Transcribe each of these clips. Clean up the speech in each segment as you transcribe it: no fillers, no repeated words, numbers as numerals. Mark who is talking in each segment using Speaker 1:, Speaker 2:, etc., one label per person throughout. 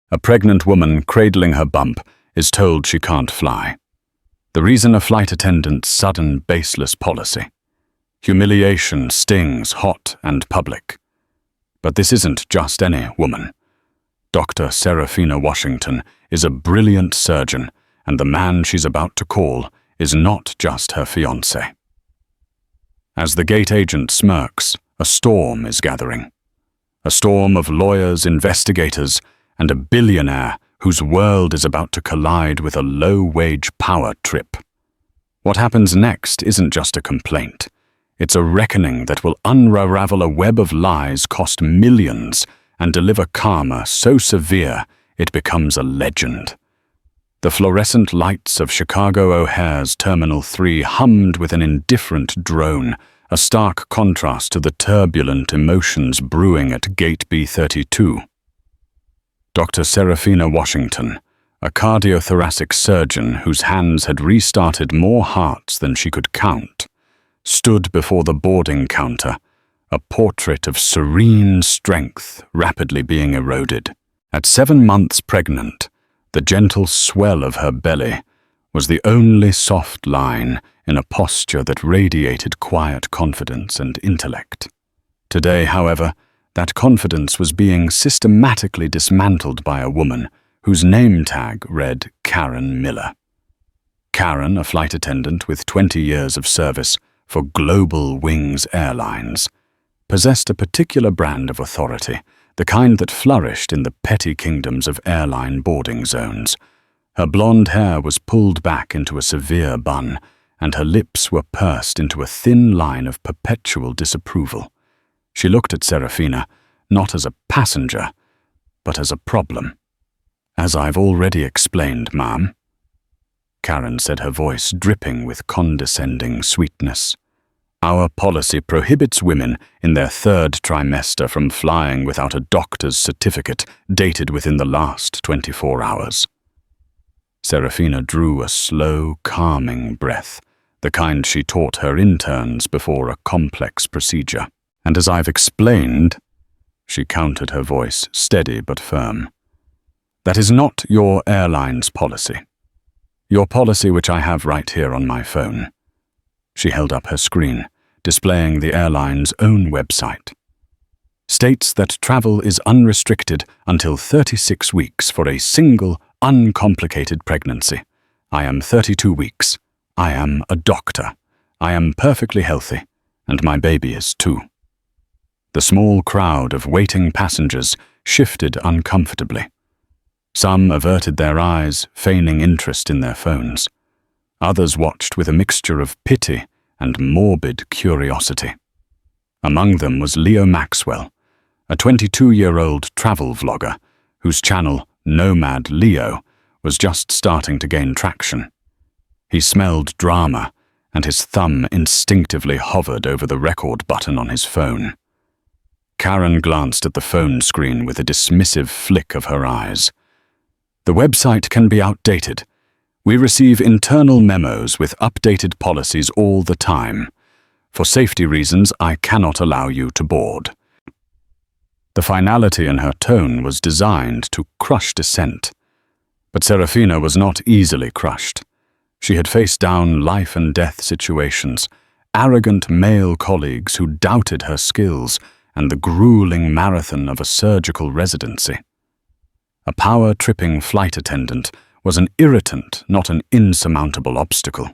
Speaker 1: A pregnant woman cradling her bump is told she can't fly. The reason a flight attendant's sudden, baseless policy. Humiliation stings hot and public. But this isn't just any woman. Dr. Seraphina Washington is a brilliant surgeon, and the man she's about to call is not just her fiancé. As the gate agent smirks, a storm is gathering. A storm of lawyers, investigators, and a billionaire whose world is about to collide with a low-wage power trip. What happens next isn't just a complaint. It's a reckoning that will unravel a web of lies, cost millions, and deliver karma so severe it becomes a legend. The fluorescent lights of Chicago O'Hare's Terminal 3 hummed with an indifferent drone, a stark contrast to the turbulent emotions brewing at Gate B32. Dr. Seraphina Washington, a cardiothoracic surgeon whose hands had restarted more hearts than she could count, stood before the boarding counter, a portrait of serene strength rapidly being eroded. At 7 months pregnant, the gentle swell of her belly was the only soft line in a posture that radiated quiet confidence and intellect. Today, however, that confidence was being systematically dismantled by a woman whose name tag read Karen Miller. Karen, a flight attendant with 20 years of service for Global Wings Airlines, possessed a particular brand of authority, the kind that flourished in the petty kingdoms of airline boarding zones. Her blonde hair was pulled back into a severe bun, and her lips were pursed into a thin line of perpetual disapproval. She looked at Seraphina not as a passenger, but as a problem. "As I've already explained, ma'am," Karen said, her voice dripping with condescending sweetness, "our policy prohibits women in their 3rd trimester from flying without a doctor's certificate dated within the last 24 hours. Seraphina drew a slow, calming breath, the kind she taught her interns before a complex procedure. "And as I've explained," she countered, her voice steady but firm, "that is not your airline's policy. Your policy, which I have right here on my phone." She held up her screen, displaying the airline's own website. "States that travel is unrestricted until 36 weeks for a single, uncomplicated pregnancy. I am 32 weeks. I am a doctor. I am perfectly healthy, and my baby is too." The small crowd of waiting passengers shifted uncomfortably. Some averted their eyes, feigning interest in their phones. Others watched with a mixture of pity and morbid curiosity. Among them was Leo Maxwell, a 22-year-old travel vlogger whose channel, Nomad Leo, was just starting to gain traction. He smelled drama, and his thumb instinctively hovered over the record button on his phone. Karen glanced at the phone screen with a dismissive flick of her eyes. "The website can be outdated. We receive internal memos with updated policies all the time. For safety reasons, I cannot allow you to board." The finality in her tone was designed to crush dissent. But Seraphina was not easily crushed. She had faced down life-and-death situations, arrogant male colleagues who doubted her skills, and the grueling marathon of a surgical residency. A power-tripping flight attendant was an irritant, not an insurmountable obstacle.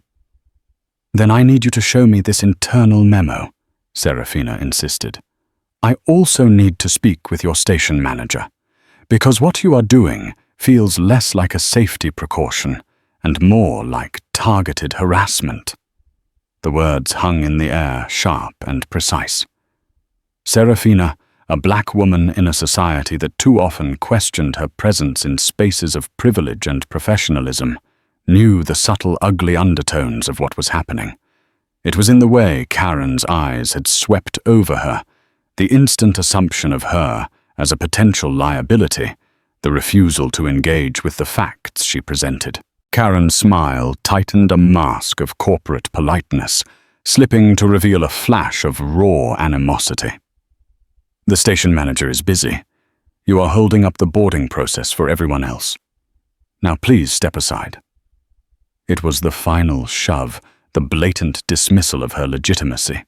Speaker 1: "Then I need you to show me this internal memo," Seraphina insisted. "I also need to speak with your station manager, because what you are doing feels less like a safety precaution and more like targeted harassment." The words hung in the air, sharp and precise. Seraphina, a black woman in a society that too often questioned her presence in spaces of privilege and professionalism, knew the subtle, ugly undertones of what was happening. It was in the way Karen's eyes had swept over her, the instant assumption of her as a potential liability, the refusal to engage with the facts she presented. Karen's smile tightened a mask of corporate politeness, slipping to reveal a flash of raw animosity. "The station manager is busy. You are holding up the boarding process for everyone else. Now please step aside. It was the final shove, the blatant dismissal of her legitimacy.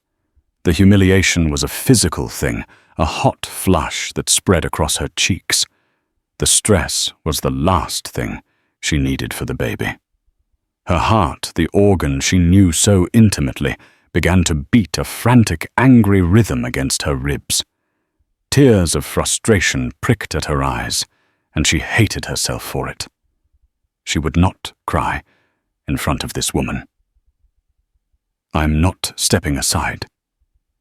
Speaker 1: The humiliation was a physical thing, a hot flush that spread across her cheeks. The stress was the last thing she needed for the baby. Her heart, the organ she knew so intimately, began to beat a frantic, angry rhythm against her ribs. Tears of frustration pricked at her eyes, and she hated herself for it. She would not cry in front of this woman. "I'm not stepping aside,"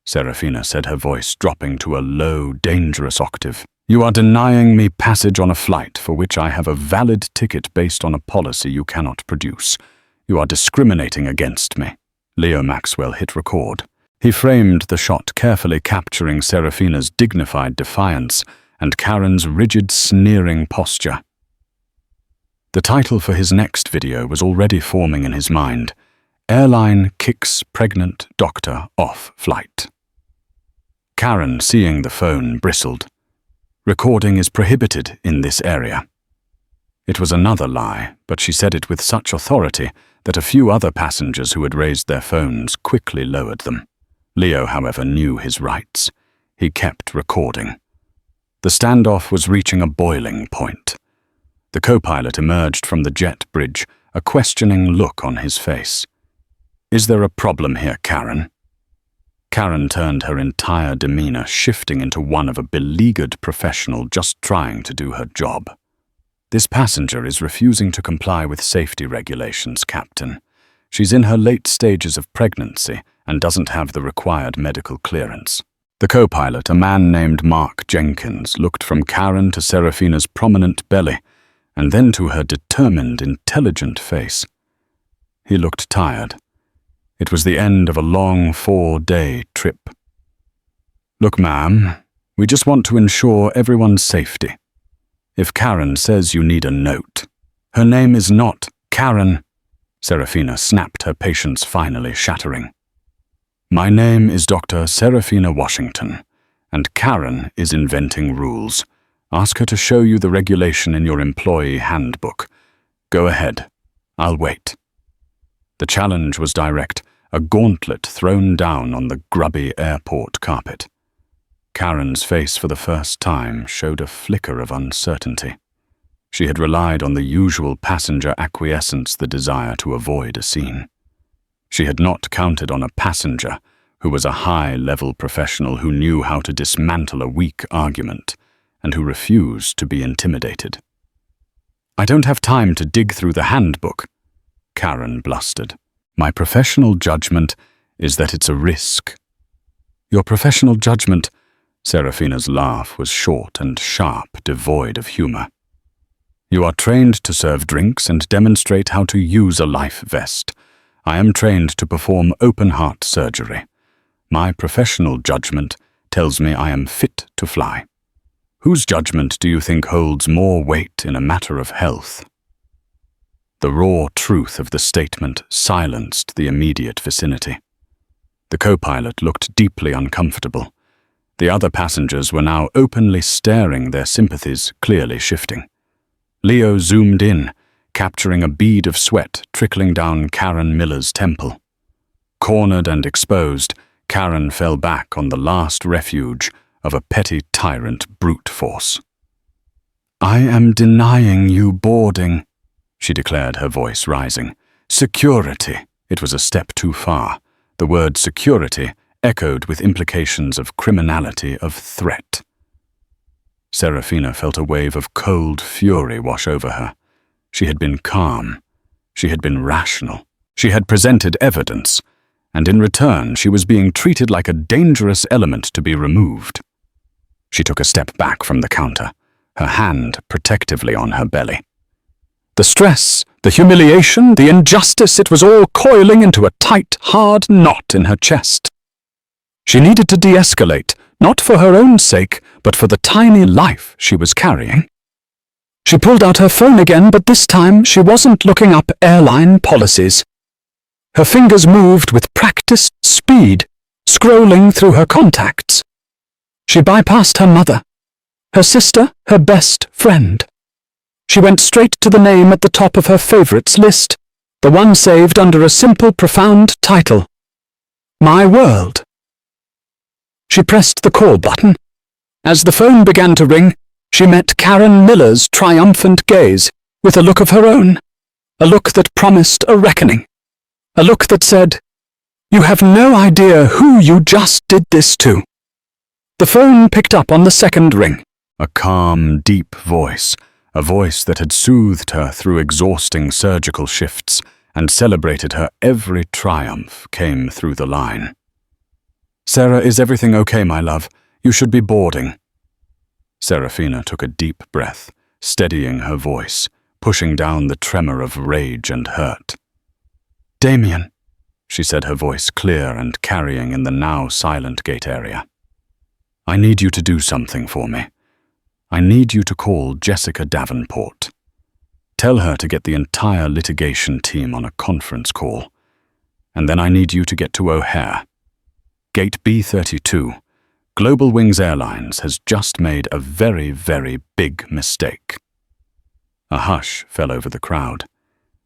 Speaker 1: Seraphina said, her voice dropping to a low, dangerous octave. "You are denying me passage on a flight for which I have a valid ticket based on a policy you cannot produce. You are discriminating against me." Leo Maxwell hit record. He framed the shot, carefully capturing Seraphina's dignified defiance and Karen's rigid, sneering posture. The title for his next video was already forming in his mind: "Airline Kicks Pregnant Doctor Off Flight." Karen, seeing the phone, bristled. "Recording is prohibited in this area." It was another lie, but she said it with such authority that a few other passengers who had raised their phones quickly lowered them. Leo, however, knew his rights. He kept recording. The standoff was reaching a boiling point. The co-pilot emerged from the jet bridge, a questioning look on his face. "Is there a problem here, Karen?" Karen turned, her entire demeanor shifting into one of a beleaguered professional just trying to do her job. "This passenger is refusing to comply with safety regulations, Captain. She's in her late stages of pregnancy and doesn't have the required medical clearance." The co-pilot, a man named Mark Jenkins, looked from Karen to Seraphina's prominent belly and then to her determined, intelligent face. He looked tired. It was the end of a long 4-day trip. "Look, ma'am, we just want to ensure everyone's safety. If Karen says you need a note..." "Her name is not Karen," Seraphina snapped, her patience finally shattering. "My name is Dr. Seraphina Washington, and Karen is inventing rules. Ask her to show you the regulation in your employee handbook. Go ahead. I'll wait." The challenge was direct, a gauntlet thrown down on the grubby airport carpet. Karen's face for the first time showed a flicker of uncertainty. She had relied on the usual passenger acquiescence, the desire to avoid a scene. She had not counted on a passenger who was a high-level professional who knew how to dismantle a weak argument and who refused to be intimidated. "I don't have time to dig through the handbook," Karen blustered. "My professional judgment is that it's a risk." "Your professional judgment..." Seraphina's laugh was short and sharp, devoid of humor. "You are trained to serve drinks and demonstrate how to use a life vest. I am trained to perform open-heart surgery. My professional judgment tells me I am fit to fly. Whose judgment do you think holds more weight in a matter of health?" The raw truth of the statement silenced the immediate vicinity. The co-pilot looked deeply uncomfortable. The other passengers were now openly staring, their sympathies clearly shifting. Leo zoomed in, capturing a bead of sweat trickling down Karen Miller's temple. Cornered and exposed, Karen fell back on the last refuge of a petty tyrant brute force. "I am denying you boarding," she declared, her voice rising. "Security." It was a step too far. The word security echoed with implications of criminality, of threat. Seraphina felt a wave of cold fury wash over her. She had been calm. She had been rational. She had presented evidence, and in return she was being treated like a dangerous element to be removed. She took a step back from the counter, her hand protectively on her belly. The stress, the humiliation, the injustice, it was all coiling into a tight, hard knot in her chest. She needed to de-escalate, not for her own sake, but for the tiny life she was carrying. She pulled out her phone again, but this time she wasn't looking up airline policies. Her fingers moved with practiced speed, scrolling through her contacts. She bypassed her mother,
Speaker 2: Her sister, her best friend. She went straight to the name at the top of her favourites list, the one saved under a simple, profound title. My World. She pressed the call button. As the phone began to ring, she met Karen Miller's triumphant gaze with a look of her own, a look that promised a reckoning, a look that said, "You have no idea who you just did this to." The phone picked up on the second ring.
Speaker 1: A calm, deep voice, a voice that had soothed her through exhausting surgical shifts and celebrated her every triumph, came through the line. "Sarah, is everything okay, my love? You should be boarding." Seraphina took a deep breath, steadying her voice, pushing down the tremor of rage and hurt. "Damien," she said, her voice clear and carrying in the now silent gate area. "I need you to do something for me. I need you to call Jessica Davenport. Tell her to get the entire litigation team on a conference call. And then I need you to get to O'Hare. Gate B32, Global Wings Airlines has just made a very, very big mistake." A hush fell over the crowd.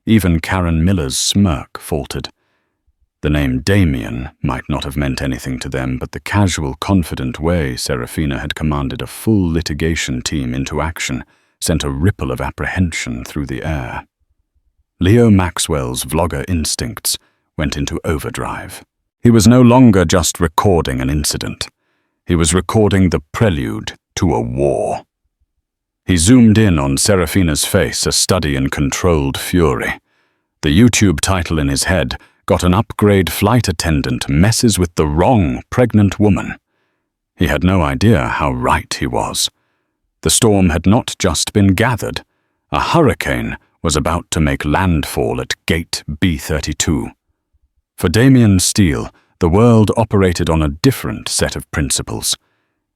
Speaker 1: Even Karen Miller's smirk faltered. The name Damien might not have meant anything to them, but the casual, confident way Seraphina had commanded a full litigation team into action sent a ripple of apprehension through the air. Leo Maxwell's vlogger instincts went into overdrive. He was no longer just recording an incident. He was recording the prelude to a war. He zoomed in on Seraphina's face, a study in controlled fury. The YouTube title in his head got an upgrade: flight attendant messes with the wrong pregnant woman. He had no idea how right he was. The storm had not just been gathered. A hurricane was about to make landfall at Gate B32. For Damien Steele, the world operated on a different set of principles.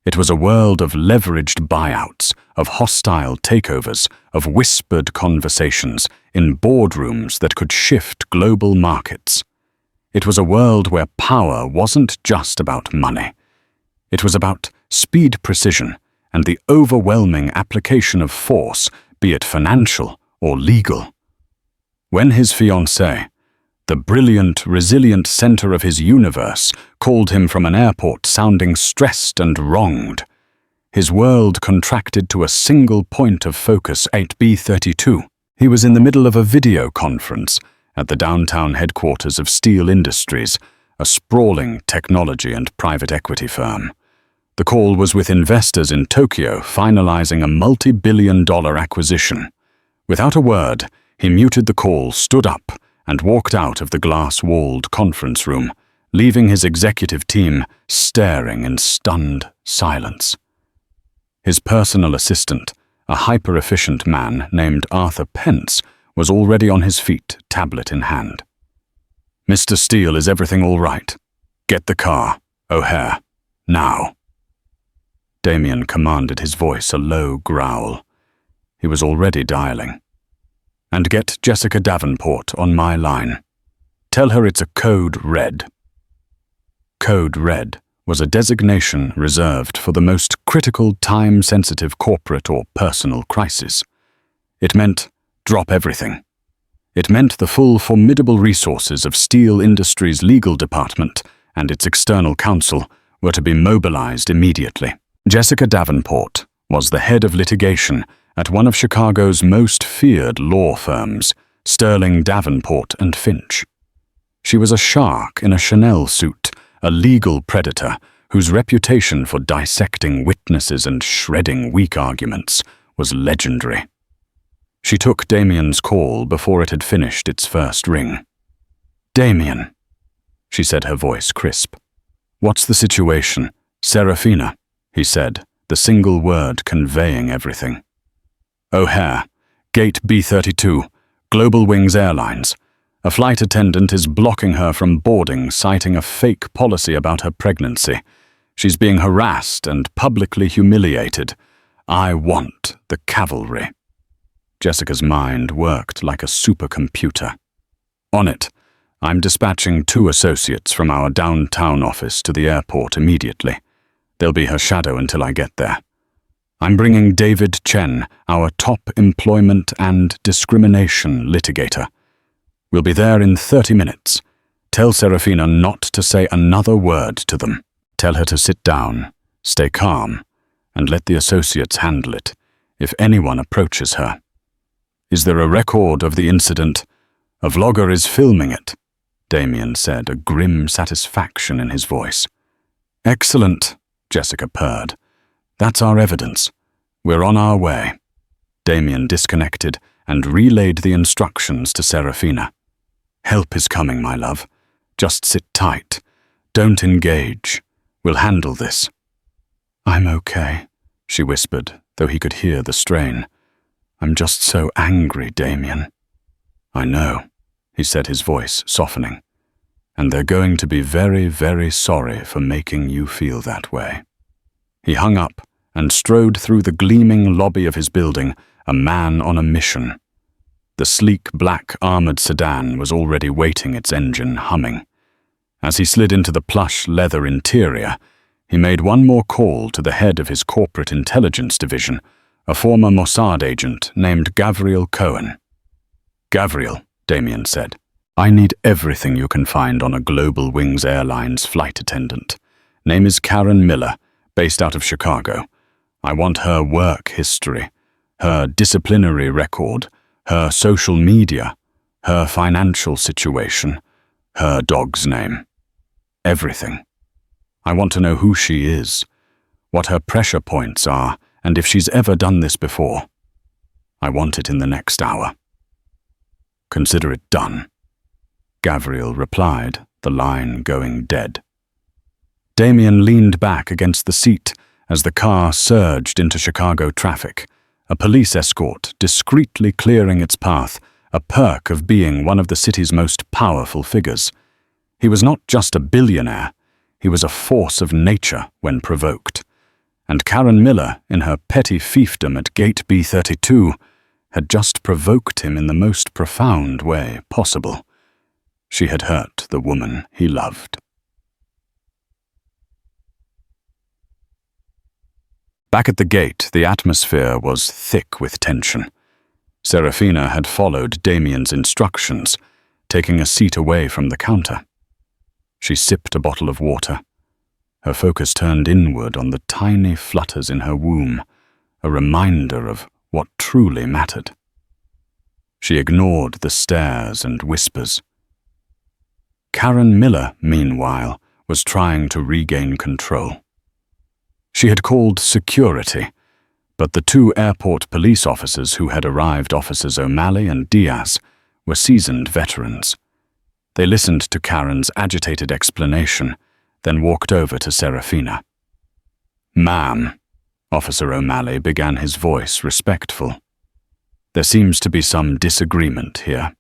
Speaker 1: It was a world of leveraged buyouts, of hostile takeovers, of whispered conversations in boardrooms that could shift global markets. It was a world where power wasn't just about money. It was about speed, precision, and the overwhelming application of force, be it financial or legal. When his fiancée, the brilliant, resilient center of his universe, called him from an airport sounding stressed and wronged, his world contracted to a single point of focus: 8B32. He was in the middle of a video conference at the downtown headquarters of Steele Industries, a sprawling technology and private equity firm. The call was with investors in Tokyo finalizing a multi-billion-dollar acquisition. Without a word, he muted the call, stood up, and walked out of the glass-walled conference room, leaving his executive team staring in stunned silence. His personal assistant, a hyper-efficient man named Arthur Pence, was already on his feet, tablet in hand. "Mr. Steele, is everything all right? Get the car. O'Hare. Now." Damien commanded, his voice a low growl. He was already dialing. "And get Jessica Davenport on my line. Tell her it's a code red." Code red was a designation reserved for the most critical, time-sensitive corporate or personal crisis. It meant drop everything. It meant the full, formidable resources of Steele Industries' legal department and its external counsel were to be mobilized immediately. Jessica Davenport was the head of litigation at one of Chicago's most feared law firms, Sterling Davenport and Finch. She was a shark in a Chanel suit, a legal predator whose reputation for dissecting witnesses and shredding weak arguments was legendary. She took Damien's call before it had finished its first ring. "Damien," she said, her voice crisp. "What's the situation?" "Seraphina," he said, the single word conveying everything. "O'Hare, Gate B32, Global Wings Airlines. A flight attendant is blocking her from boarding, citing a fake policy about her pregnancy. She's being harassed and publicly humiliated. I want the cavalry." Jessica's mind worked like a supercomputer. "On it. I'm dispatching 2 associates from our downtown office to the airport immediately. They'll be her shadow until I get there. I'm bringing David Chen, our top employment and discrimination litigator. We'll be there in 30 minutes. Tell Seraphina not to say another word to them. Tell her to sit down, stay calm, and let the associates handle it if anyone approaches her. Is there a record of the incident? A vlogger is filming it, Damien said, a grim satisfaction in his voice. Excellent, Jessica purred. That's our evidence. We're on our way. Damien disconnected and relayed the instructions to Seraphina. Help is coming, my love. Just sit tight. Don't engage. We'll handle this. I'm okay, she whispered, though he could hear the strain. I'm just so angry, Damien. I know, he said, his voice softening. And they're going to be very, very sorry for making you feel that way. He hung up and strode through the gleaming lobby of his building, a man on a mission. The sleek black armored sedan was already waiting, its engine humming. As he slid into the plush leather interior, he made one more call to the head of his corporate intelligence division, a former Mossad agent named Gavriel Cohen. Gavriel, Damien said, I need everything you can find on a Global Wings Airlines flight attendant. Name is Karen Miller, based out of Chicago. I want her work history, her disciplinary record, her social media, her financial situation, her dog's name. Everything. I want to know who she is, what her pressure points are, and if she's ever done this before. I want it in the next hour. Consider it done, Gavriel replied, the line going dead. Damien leaned back against the seat as the car surged into Chicago traffic, a police escort discreetly clearing its path, a perk of being one of the city's most powerful figures. He was not just a billionaire, he was a force of nature when provoked. And Karen Miller, in her petty fiefdom at Gate B32, had just provoked him in the most profound way possible. She had hurt the woman he loved. Back at the gate, the atmosphere was thick with tension. Seraphina had followed Damien's instructions, taking a seat away from the counter. She sipped a bottle of water. Her focus turned inward on the tiny flutters in her womb, a reminder of what truly mattered. She ignored the stares and whispers. Karen Miller, meanwhile, was trying to regain control. She had called security, but the two airport police officers who had arrived, Officers O'Malley and Diaz, were seasoned veterans. They listened to Karen's agitated explanation, then walked over to Seraphina. Ma'am, Officer O'Malley began, his voice respectful. There seems to be some disagreement here.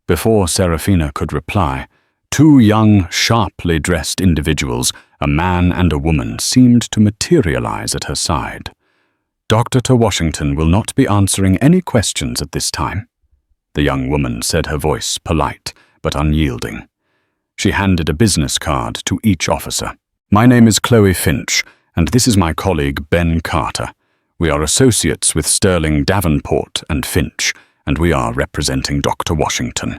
Speaker 1: Before Seraphina could reply, two young, sharply dressed individuals, a man and a woman, seemed to materialize at her side. Dr. Washington will not be answering any questions at this time, the young woman said, her voice polite but unyielding. She handed a business card to each officer. My name is Chloe Finch, and this is my colleague Ben Carter. We are associates with Sterling Davenport and Finch, and we are representing Dr. Washington.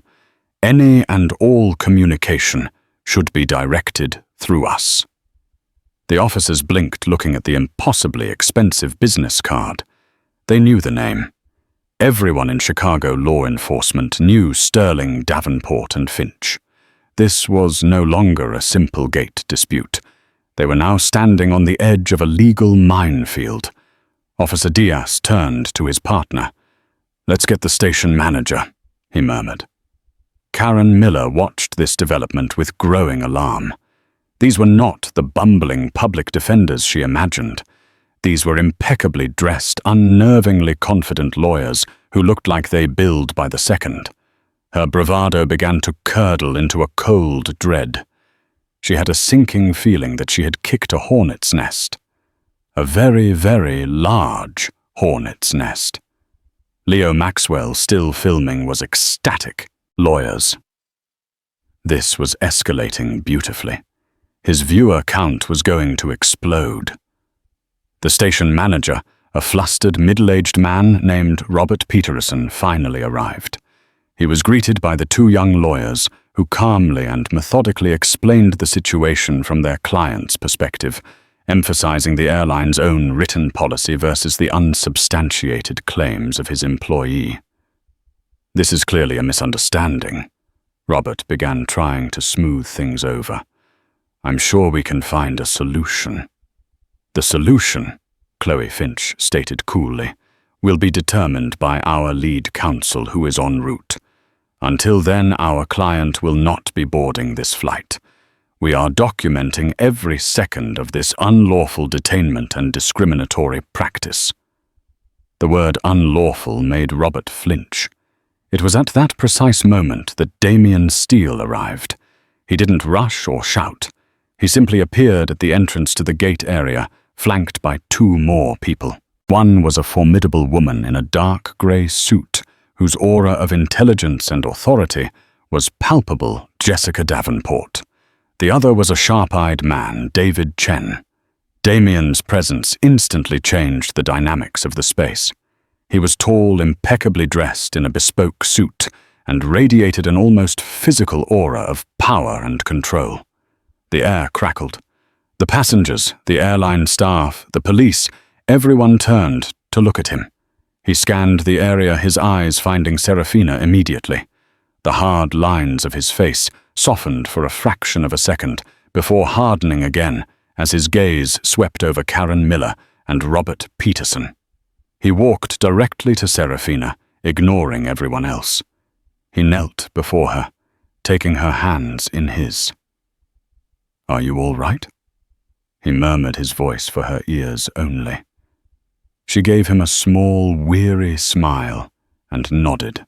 Speaker 1: Any and all communication should be directed through us. The officers blinked, looking at the impossibly expensive business card. They knew the name. Everyone in Chicago law enforcement knew Sterling Davenport and Finch. This was no longer a simple gate dispute. They were now standing on the edge of a legal minefield. Officer Diaz turned to his partner. Let's get the station manager, he murmured. Karen Miller watched this development with growing alarm. These were not the bumbling public defenders she imagined. These were impeccably dressed, unnervingly confident lawyers who looked like they billed by the second. Her bravado began to curdle into a cold dread. She had a sinking feeling that she had kicked a hornet's nest. A very, very large hornet's nest. Leo Maxwell, still filming, was ecstatic. Lawyers. This was escalating beautifully. His viewer count was going to explode. The station manager, a flustered middle-aged man named Robert Peterson, finally arrived. He was greeted by the two young lawyers, who calmly and methodically explained the situation from their client's perspective, emphasizing the airline's own written policy versus the unsubstantiated claims of his employee. "This is clearly a misunderstanding," Robert began, trying to smooth things over. "I'm sure we can find a solution." "The solution," Chloe Finch stated coolly, "will be determined by our lead counsel who is en route. Until then, our client will not be boarding this flight. We are documenting every second of this unlawful detainment and discriminatory practice." The word unlawful made Robert flinch. It was at that precise moment that Damien Steele arrived. He didn't rush or shout. He simply appeared at the entrance to the gate area, flanked by two more people. One was a formidable woman in a dark grey suit, whose aura of intelligence and authority was palpable, Jessica Davenport. The other was a sharp-eyed man, David Chen. Damien's presence instantly changed the dynamics of the space. He was tall, impeccably dressed in a bespoke suit, and radiated an almost physical aura of power and control. The air crackled. The passengers, the airline staff, the police, everyone turned to look at him. He scanned the area, his eyes finding Seraphina immediately. The hard lines of his face softened for a fraction of a second before hardening again as his gaze swept over Karen Miller and Robert Peterson. He walked directly to Seraphina, ignoring everyone else. He knelt before her, taking her hands in his. "Are you all right?" He murmured, his voice for her ears only. She gave him a small, weary smile and nodded.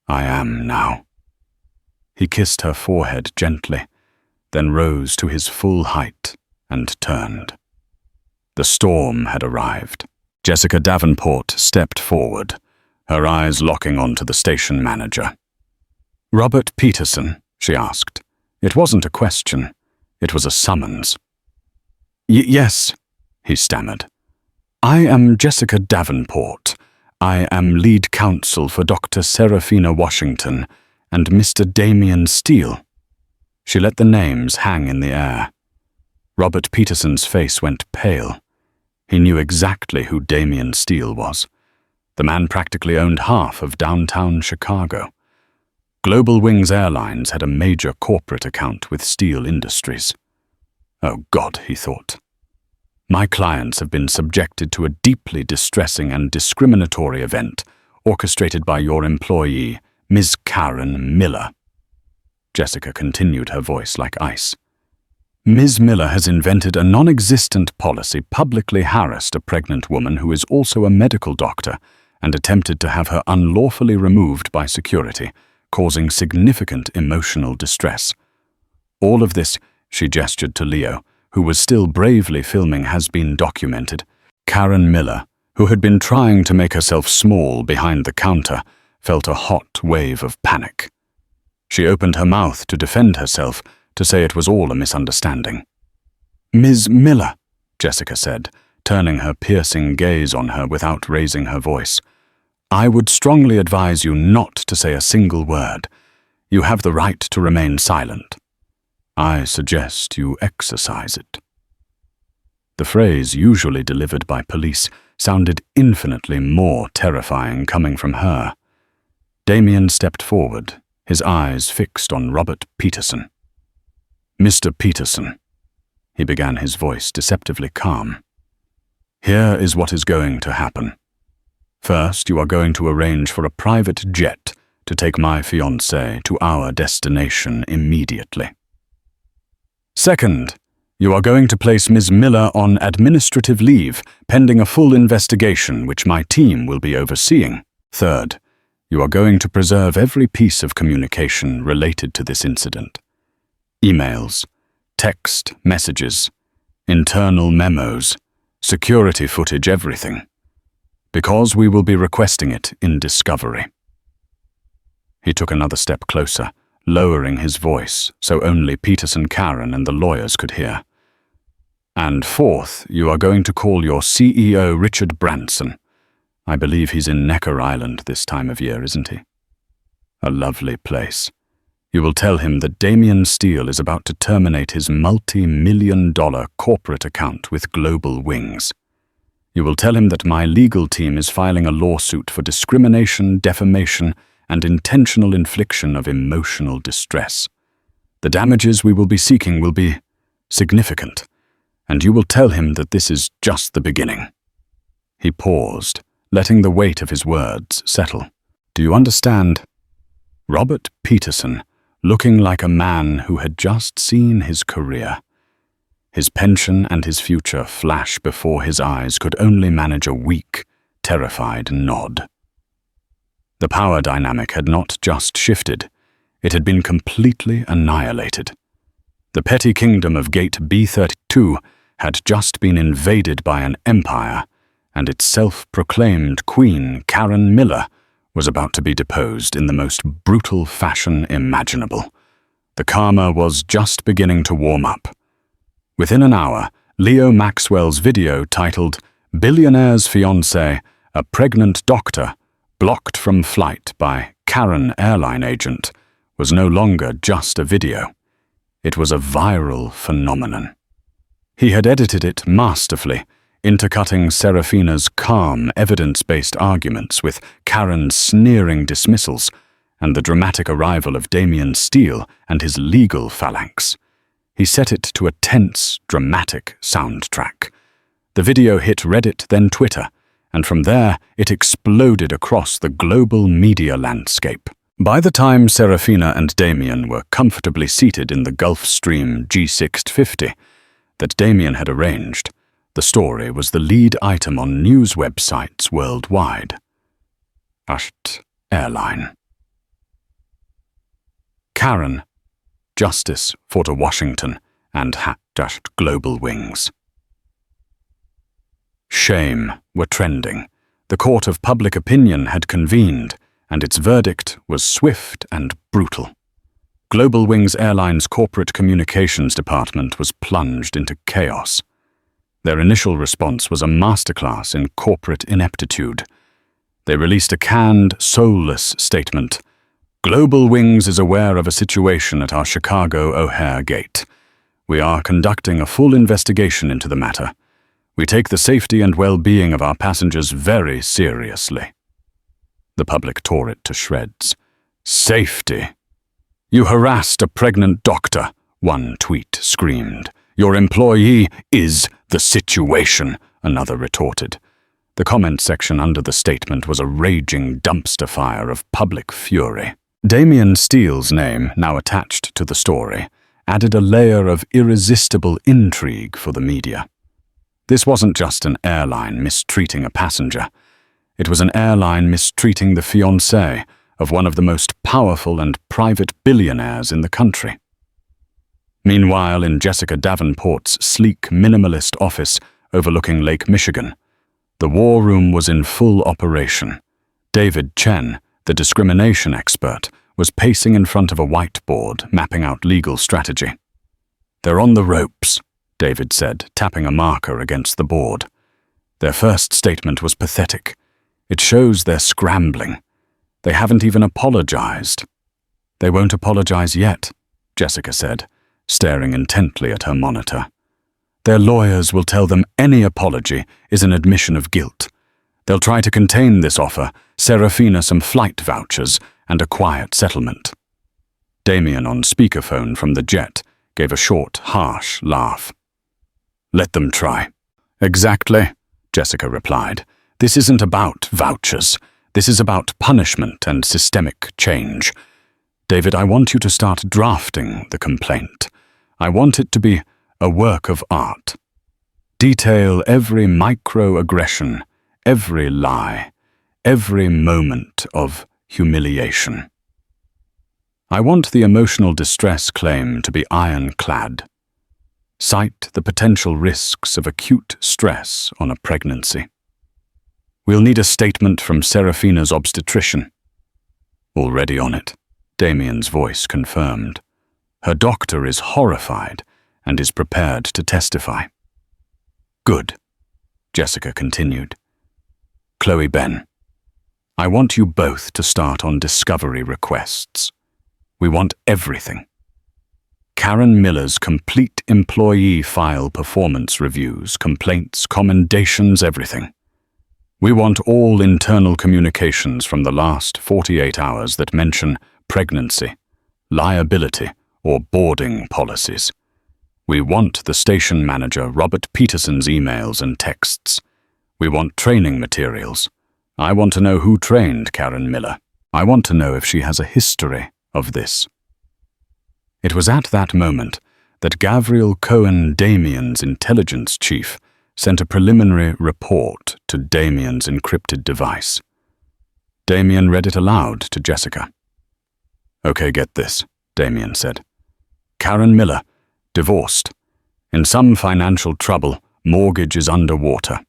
Speaker 1: "I am now." He kissed her forehead gently, then rose to his full height and turned. The storm had arrived. Jessica Davenport stepped forward, her eyes locking onto the station manager. "Robert Peterson?" she asked. It wasn't a question. It was a summons. Yes," he stammered. "I am Jessica Davenport. I am lead counsel for Dr. Seraphina Washington and Mr. Damien Steele." She let the names hang in the air. Robert Peterson's face went pale. He knew exactly who Damien Steele was. The man practically owned half of downtown Chicago. Global Wings Airlines had a major corporate account with Steele Industries. "Oh God," he thought. "My clients have been subjected to a deeply distressing and discriminatory event orchestrated by your employee, Ms. Karen Miller." Jessica continued, her voice like ice. "Ms. Miller has invented a non-existent policy, publicly harassed a pregnant woman who is also a medical doctor, and attempted to have her unlawfully removed by security, causing significant emotional distress. All of this," she gestured to Leo, who was still bravely filming, "has been documented." Karen Miller, who had been trying to make herself small behind the counter, felt a hot wave of panic. She opened her mouth to defend herself, to say it was all a misunderstanding. "Ms. Miller," Jessica said, turning her piercing gaze on her without raising her voice, "I would strongly advise you not to say a single word. You have the right to remain silent. I suggest you exercise it." The phrase, usually delivered by police, sounded infinitely more terrifying coming from her. Damien stepped forward, his eyes fixed on Robert Peterson. "Mr. Peterson," he began, his voice deceptively calm, "here is what is going to happen. First, you are going to arrange for a private jet to take my fiancé to our destination immediately. Second, you are going to place Ms. Miller on administrative leave pending a full investigation which my team will be overseeing. Third, you are going to preserve every piece of communication related to this incident. Emails, text messages, internal memos, security footage, everything. Because we will be requesting it in discovery." He took another step closer, lowering his voice so only Peterson, Karen, and the lawyers could hear. And fourth, you are going to call your CEO Richard Branson. I believe he's in Necker Island this time of year, isn't he? A lovely place. You will tell him that Damien Steele is about to terminate his multi-million-dollar corporate account with Global Wings. You will tell him that my legal team is filing a lawsuit for discrimination, defamation, and intentional infliction of emotional distress. The damages we will be seeking will be significant, and you will tell him that this is just the beginning. He paused, letting the weight of his words settle. Do you understand? Robert Peterson, looking like a man who had just seen his career. His pension and his future flash before his eyes, could only manage a weak, terrified nod. The power dynamic had not just shifted, it had been completely annihilated. The petty kingdom of Gate B32 had just been invaded by an empire, and its self-proclaimed queen, Karen Miller, was about to be deposed in the most brutal fashion imaginable. The karma was just beginning to warm up. Within an hour, Leo Maxwell's video titled "Billionaire Fiancé, a Pregnant Doctor, Blocked from Flight by Karen Airline Agent" was no longer just a video. It was a viral phenomenon. He had edited it masterfully, intercutting Seraphina's calm, evidence-based arguments with Karen's sneering dismissals and the dramatic arrival of Damien Steele and his legal phalanx. He set it to a tense, dramatic soundtrack. The video hit Reddit, then Twitter, and from there it exploded across the global media landscape. By the time Seraphina and Damien were comfortably seated in the Gulfstream G650 that Damien had arranged, the story was the lead item on news websites worldwide. Airline. Karen, justice for to Washington, and Global Wings. Shame were trending. The court of public opinion had convened, and its verdict was swift and brutal. Global Wings Airlines' corporate communications department was plunged into chaos. Their initial response was a masterclass in corporate ineptitude. They released a canned, soulless statement. Global Wings is aware of a situation at our Chicago O'Hare gate. We are conducting a full investigation into the matter. We take the safety and well-being of our passengers very seriously. The public tore it to shreds. Safety. You harassed a pregnant doctor, one tweet screamed. Your employee is the situation, another retorted. The comment section under the statement was a raging dumpster fire of public fury. Damien Steele's name, now attached to the story, added a layer of irresistible intrigue for the media. This wasn't just an airline mistreating a passenger. It was an airline mistreating the fiancé of one of the most powerful and private billionaires in the country. Meanwhile, in Jessica Davenport's sleek minimalist office overlooking Lake Michigan, the war room was in full operation. David Chen, the discrimination expert, was pacing in front of a whiteboard, mapping out legal strategy. They're on the ropes, David said, tapping a marker against the board. Their first statement was pathetic. It shows they're scrambling. They haven't even apologized. They won't apologize yet, Jessica said, staring intently at her monitor. Their lawyers will tell them any apology is an admission of guilt. They'll try to contain this offer, Seraphina some flight vouchers, and a quiet settlement. Damien, on speakerphone from the jet, gave a short, harsh laugh. Let them try. Exactly, Jessica replied. This isn't about vouchers. This is about punishment and systemic change. David, I want you to start drafting the complaint. I want it to be a work of art. Detail every microaggression, every lie, every moment of humiliation. I want the emotional distress claim to be ironclad. Cite the potential risks of acute stress on a pregnancy. We'll need a statement from Seraphina's obstetrician. Already on it, Damien's voice confirmed. Her doctor is horrified and is prepared to testify. Good, Jessica continued. Chloe Ben, I want you both to start on discovery requests. We want everything. Karen Miller's complete employee file performance reviews, complaints, commendations, everything. We want all internal communications from the last 48 hours that mention pregnancy, liability, or boarding policies. We want the station manager Robert Peterson's emails and texts. We want training materials. I want to know who trained Karen Miller. I want to know if she has a history of this. It was at that moment that Gabriel Cohen, Damien's intelligence chief, sent a preliminary report to Damien's encrypted device. Damien read it aloud to Jessica. Okay, get this, Damien said. Karen Miller, divorced. In some financial trouble, mortgage is underwater.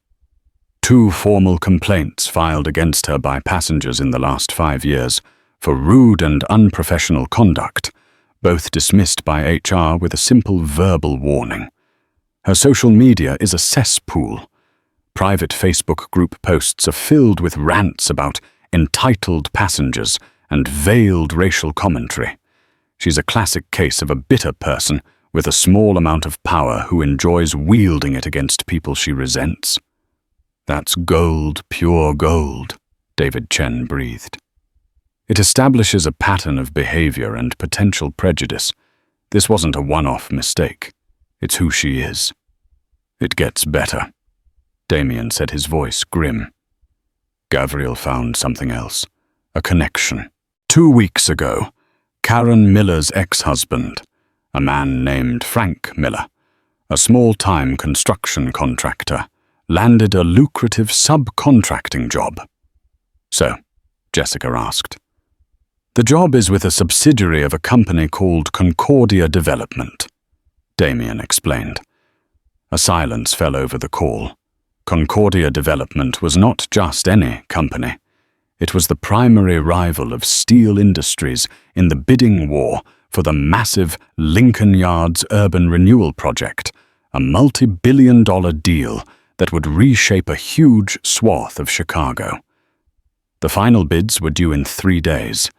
Speaker 1: 2 formal complaints filed against her by passengers in the last 5 years for rude and unprofessional conduct, both dismissed by HR with a simple verbal warning. Her social media is a cesspool. Private Facebook group posts are filled with rants about entitled passengers and veiled racial commentary. She's a classic case of a bitter person with a small amount of power who enjoys wielding it against people she resents. That's gold, pure gold, David Chen breathed. It establishes a pattern of behavior and potential prejudice. This wasn't a one-off mistake. It's who she is. It gets better, Damien said, his voice grim. Gabriel found something else, a connection. 2 weeks ago, Karen Miller's ex-husband, a man named Frank Miller, a small-time construction contractor, landed a lucrative subcontracting job. So, Jessica asked. The job is with a subsidiary of a company called Concordia Development, Damien explained. A silence fell over the call. Concordia Development was not just any company. It was the primary rival of Steele Industries in the bidding war for the massive Lincoln Yards Urban Renewal Project, a multi-billion-dollar deal that would reshape a huge swath of Chicago. The final bids were due in 3 days.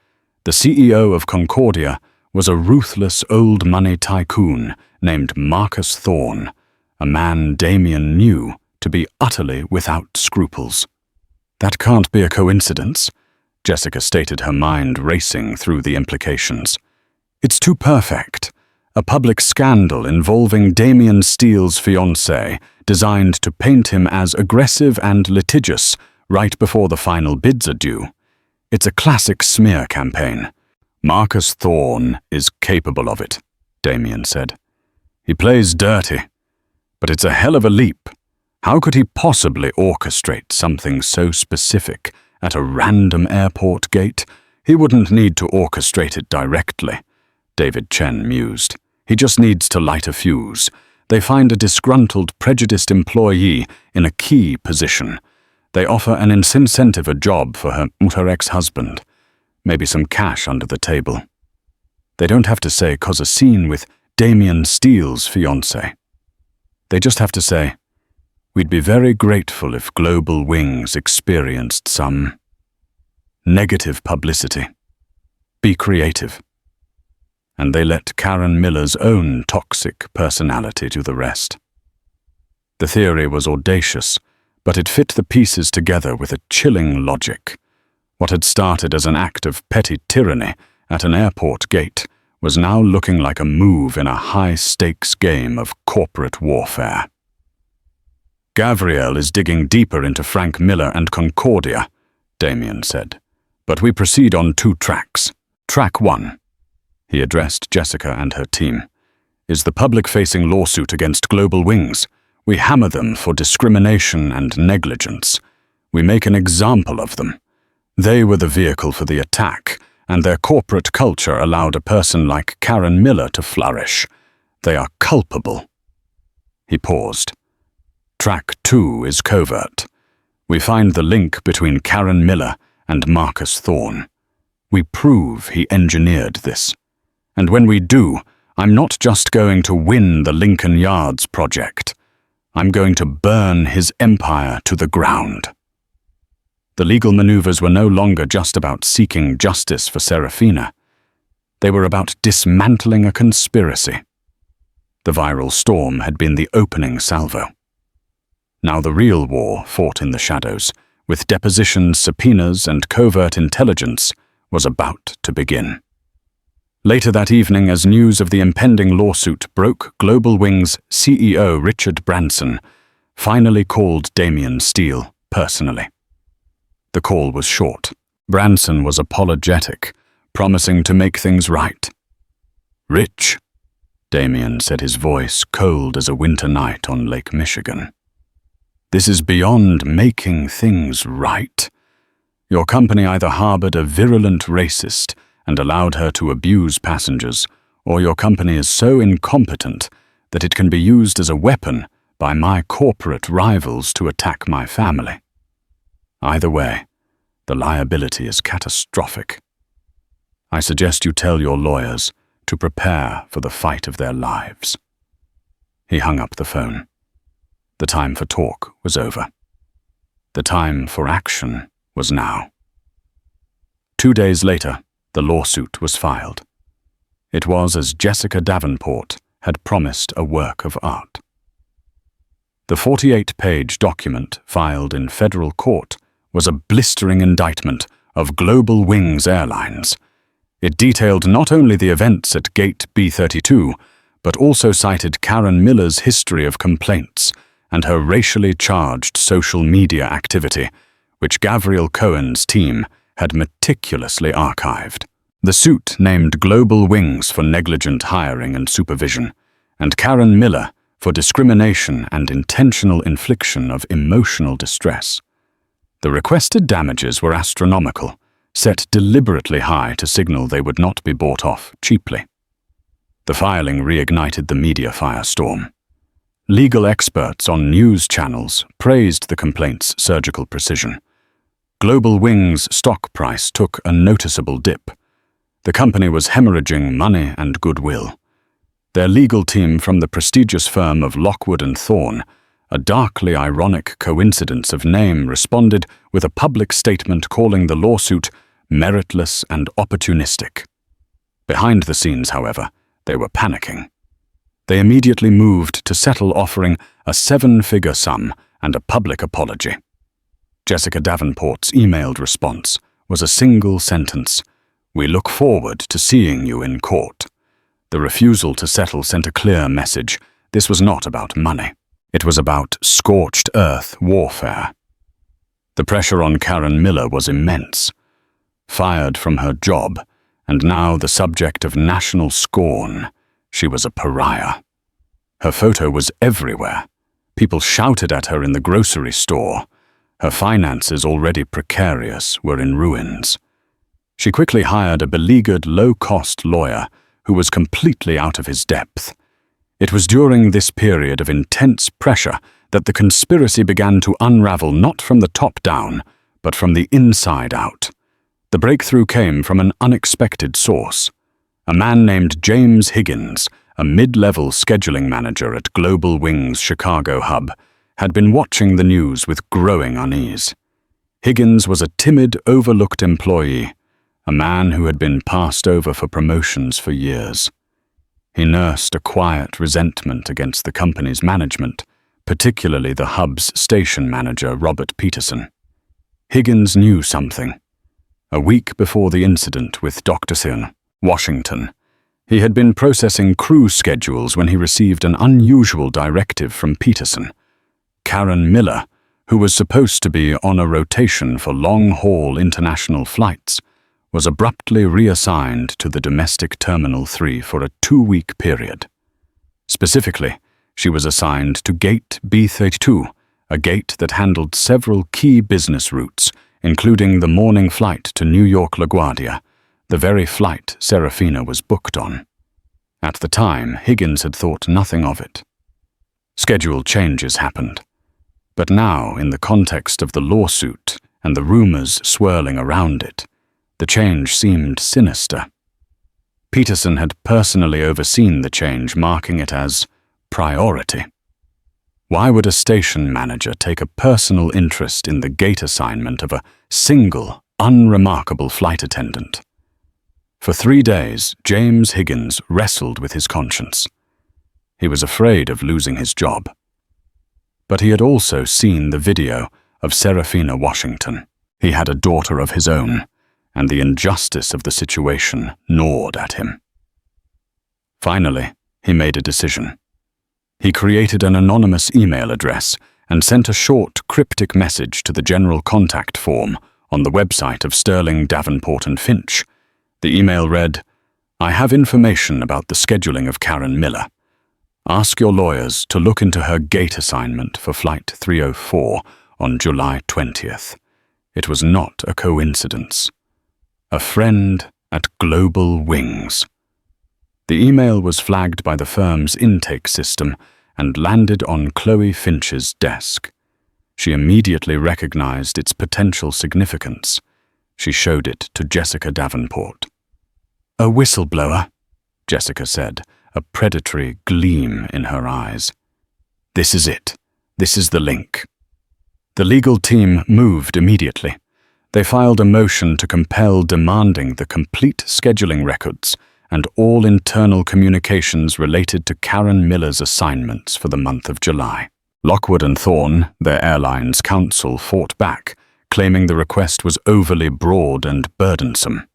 Speaker 1: The CEO of Concordia was a ruthless old money tycoon named Marcus Thorne, a man Damien knew to be utterly without scruples. That can't be a coincidence, Jessica stated, her mind racing through the implications. It's too perfect. A public scandal involving Damien Steele's fiancé, designed to paint him as aggressive and litigious right before the final bids are due. It's a classic smear campaign. Marcus Thorne is capable of it, Damien said. He plays dirty, but it's a hell of a leap. How could he possibly orchestrate something so specific at a random airport gate? He wouldn't need to orchestrate it directly, David Chen mused. He just needs to light a fuse. They find a disgruntled, prejudiced employee in a key position. They offer an incentive, a job for her ex-husband, maybe some cash under the table. They don't have to say "'cause a scene with Damien Steele's fiancé." They just have to say, "We'd be very grateful if Global Wings experienced some negative publicity. Be creative." And they let Karen Miller's own toxic personality do the rest. The theory was audacious, but it fit the pieces together with a chilling logic. What had started as an act of petty tyranny at an airport gate was now looking like a move in a high-stakes game of corporate warfare. "Gabriel is digging deeper into Frank Miller and Concordia," Damien said. "But we proceed on 2 tracks. Track 1, he addressed Jessica and her team, is the public-facing lawsuit against Global Wings. We hammer them for discrimination and negligence. We make an example of them. They were the vehicle for the attack, and their corporate culture allowed a person like Karen Miller to flourish. They are culpable." He paused. Track 2 is covert. We find the link between Karen Miller and Marcus Thorne. We prove he engineered this. And when we do, I'm not just going to win the Lincoln Yards project. I'm going to burn his empire to the ground. The legal maneuvers were no longer just about seeking justice for Seraphina. They were about dismantling a conspiracy. The viral storm had been the opening salvo. Now the real war, fought in the shadows, with depositions, subpoenas, and covert intelligence, was about to begin. Later that evening, as news of the impending lawsuit broke, Global Wing's CEO Richard Branson finally called Damien Steele personally. The call was short. Branson was apologetic, promising to make things right. "Rich," Damien said, his voice cold as a winter night on Lake Michigan. "This is beyond making things right. Your company either harbored a virulent racist and allowed her to abuse passengers, or your company is so incompetent that it can be used as a weapon by my corporate rivals to attack my family. Either way, the liability is catastrophic. I suggest you tell your lawyers to prepare for the fight of their lives." He hung up the phone. The time for talk was over. The time for action was now. 2 days later, the lawsuit was filed. It was, as Jessica Davenport had promised, a work of art. The 48-page document filed in federal court was a blistering indictment of Global Wings Airlines. It detailed not only the events at Gate B32, but also cited Karen Miller's history of complaints and her racially charged social media activity, which Gabriel Cohen's team had meticulously archived. The suit named Global Wings for negligent hiring and supervision, and Karen Miller for discrimination and intentional infliction of emotional distress. The requested damages were astronomical, set deliberately high to signal they would not be bought off cheaply. The filing reignited the media firestorm. Legal experts on news channels praised the complaint's surgical precision. Global Wings' stock price took a noticeable dip. The company was hemorrhaging money and goodwill. Their legal team from the prestigious firm of Lockwood and Thorne, a darkly ironic coincidence of name, responded with a public statement calling the lawsuit meritless and opportunistic. Behind the scenes, however, they were panicking. They immediately moved to settle, offering a 7-figure sum and a public apology. Jessica Davenport's emailed response was a single sentence: "We look forward to seeing you in court." The refusal to settle sent a clear message. This was not about money. It was about scorched earth warfare. The pressure on Karen Miller was immense. Fired from her job, and now the subject of national scorn, she was a pariah. Her photo was everywhere. People shouted at her in the grocery store. Her finances, already precarious, were in ruins. She quickly hired a beleaguered, low-cost lawyer who was completely out of his depth. It was during this period of intense pressure that the conspiracy began to unravel, not from the top down, but from the inside out. The breakthrough came from an unexpected source. A man named James Higgins, a mid-level scheduling manager at Global Wings' Chicago hub, had been watching the news with growing unease. Higgins was a timid, overlooked employee, a man who had been passed over for promotions for years. He nursed a quiet resentment against the company's management, particularly the hub's station manager, Robert Peterson. Higgins knew something. A week before the incident with Dr. Seraphina Washington, he had been processing crew schedules when he received an unusual directive from Peterson. Karen Miller, who was supposed to be on a rotation for long-haul international flights, was abruptly reassigned to the domestic Terminal 3 for a 2-week period. Specifically, she was assigned to Gate B32, a gate that handled several key business routes, including the morning flight to New York LaGuardia, the very flight Seraphina was booked on. At the time, Higgins had thought nothing of it. Schedule changes happened. But now, in the context of the lawsuit and the rumors swirling around it, the change seemed sinister. Peterson had personally overseen the change, marking it as priority. Why would a station manager take a personal interest in the gate assignment of a single, unremarkable flight attendant? For 3 days, James Higgins wrestled with his conscience. He was afraid of losing his job. But he had also seen the video of Seraphina Washington. He had a daughter of his own, and the injustice of the situation gnawed at him. Finally, he made a decision. He created an anonymous email address and sent a short, cryptic message to the general contact form on the website of Sterling, Davenport and Finch. The email read, "I have information about the scheduling of Karen Miller. Ask your lawyers to look into her gate assignment for Flight 304 on July 20th. It was not a coincidence. A friend at Global Wings." The email was flagged by the firm's intake system and landed on Chloe Finch's desk. She immediately recognized its potential significance. She showed it to Jessica Davenport. "A whistleblower," Jessica said, a predatory gleam in her eyes. "This is it. This is the link." The legal team moved immediately. They filed a motion to compel demanding the complete scheduling records and all internal communications related to Karen Miller's assignments for the month of July. Lockwood and Thorne, their airline's counsel, fought back, claiming the request was overly broad and burdensome.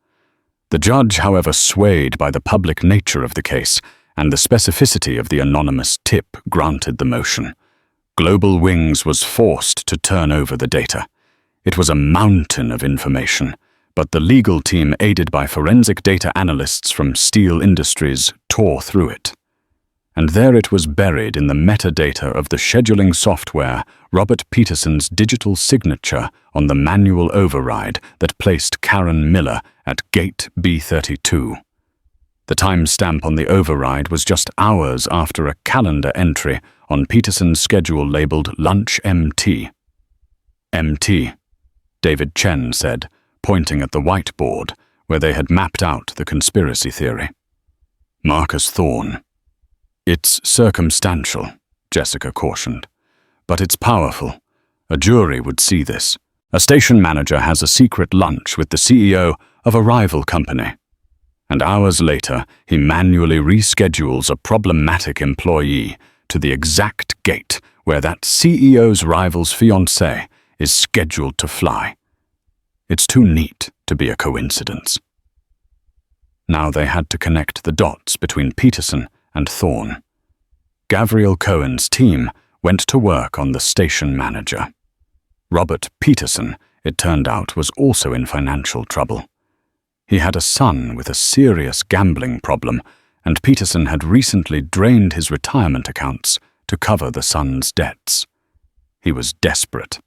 Speaker 1: The judge, however, swayed by the public nature of the case and the specificity of the anonymous tip, granted the motion. Global Wings was forced to turn over the data. It was a mountain of information, but the legal team, aided by forensic data analysts from Steele Industries, tore through it. And there it was, buried in the metadata of the scheduling software, Robert Peterson's digital signature on the manual override that placed Karen Miller at gate B32. The timestamp on the override was just hours after a calendar entry on Peterson's schedule labeled Lunch MT. "MT," David Chen said, pointing at the whiteboard where they had mapped out the conspiracy theory. Marcus Thorne. "It's circumstantial," Jessica cautioned, "but it's powerful. A jury would see this. A station manager has a secret lunch with the CEO of a rival company, and hours later he manually reschedules a problematic employee to the exact gate where that CEO's rival's fiancé is scheduled to fly. It's too neat to be a coincidence." Now they had to connect the dots between Peterson and Thorne. Gavriel Cohen's team went to work on the station manager. Robert Peterson, it turned out, was also in financial trouble. He had a son with a serious gambling problem, and Peterson had recently drained his retirement accounts to cover the son's debts. He was desperate.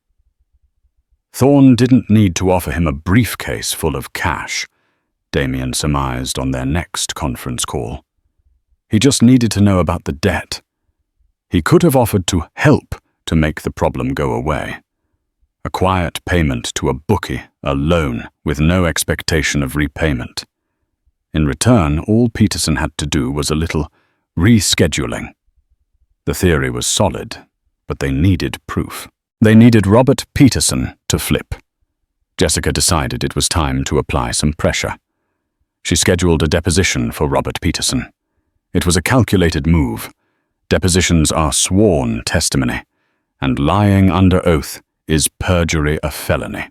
Speaker 1: Thorne didn't need to offer him a briefcase full of cash, Damien surmised on their next conference call. He just needed to know about the debt. He could have offered to help to make the problem go away. A quiet payment to a bookie, a loan, with no expectation of repayment. In return, all Peterson had to do was a little rescheduling. The theory was solid, but they needed proof. They needed Robert Peterson to flip. Jessica decided it was time to apply some pressure. She scheduled a deposition for Robert Peterson. It was a calculated move. Depositions are sworn testimony, and lying under oath is perjury a felony.